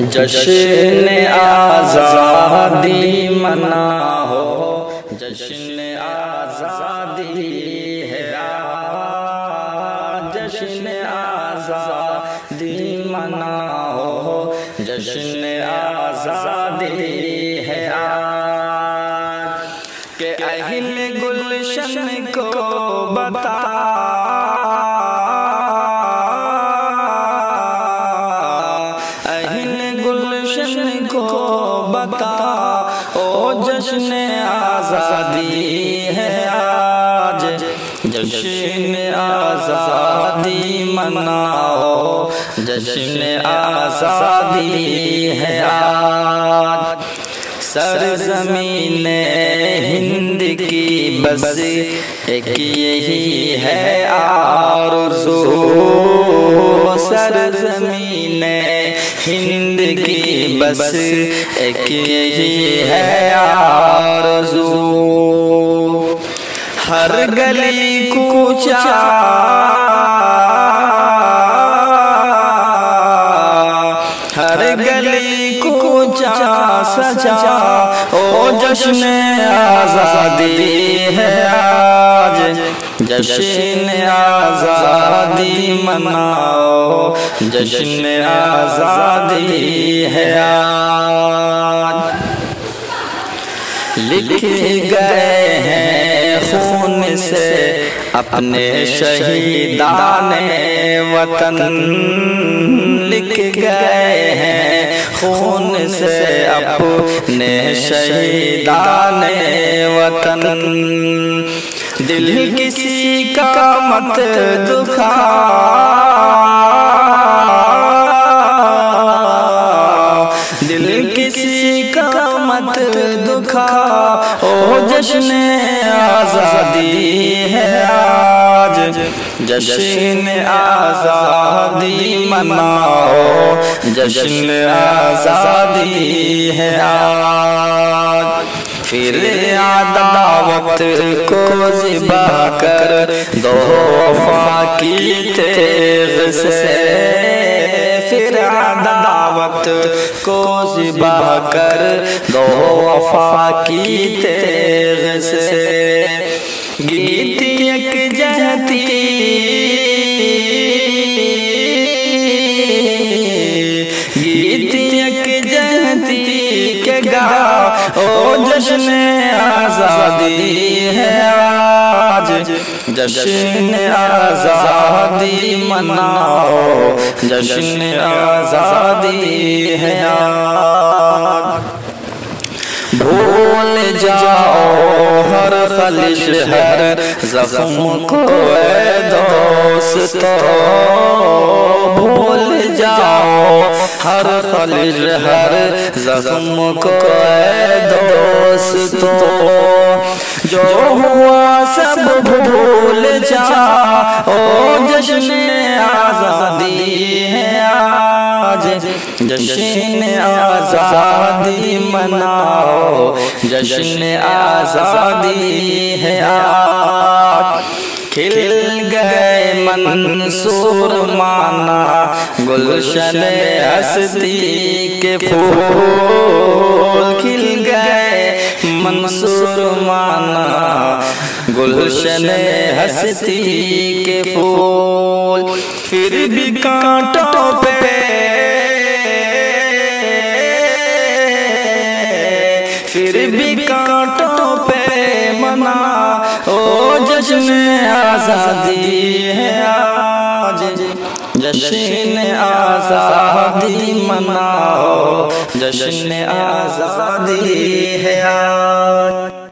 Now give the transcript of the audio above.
جشن آزادی مناؤ، جشن آزادی ہے آج، جشن آزادی مناؤ، جشن آزادی ہے آج، کہ اہل گلشن کو بتا او جشن آزادی ہے آج، جشن آزادی مناؤ، جشن آزادی ہے آج، سرزمین ہند کی بس ایک یہی ہے آرزو، سرزمین ہند کی بس ایک یہی ہے آرزو، ہر گلی کوچہ ہر گلی کوچہ سجا، او جشن آزادی ہے آج، جشن آزادی مناؤ، جشن آزادی ہے آج، لکھے گئے ہیں خون سے اپنے شہیدان وطن، لکھ گئے ہیں خون سے اپنے شہیدان وطن، دل کسی کا مت دکھا، دل کسی کا مت دکھا، او جشن آزادی ہے آج، جشن آزادی مناؤ، جشن آزادی ہے آج، پھر عداوت کو ذبح کر دو وفا کی تیغ سے، پھر عداوت کو ذبح کر دو وفا کی تیغ سے، گیت یک جہتی گیت یک جہتی کے گا، او جشن آزادی ہے آج، جشن آزادی مناؤ، جشن آزادی ہے آج، بھول جاؤ ہر خلش ہر زخم کو اے دوستو، بھول جاؤ ہر خلش ہر زخم کو اے دوستو، جو ہوا سب بھول جا، او جشن آزادی ہے آج، جشن آزادی مناؤ، جشن آزادی ہے آج، کھل گئے منصور مانا گلشن ہستی کے پھول، کھل گئے منصور مانا گلشن ہستی کے پھول، پھر بھی کانٹوں پہ پھر بھی کانٹوں پہ منا، او جشن آزادی ہے آج، جشن آزادی مناؤ، جشن آزادی ہے آج۔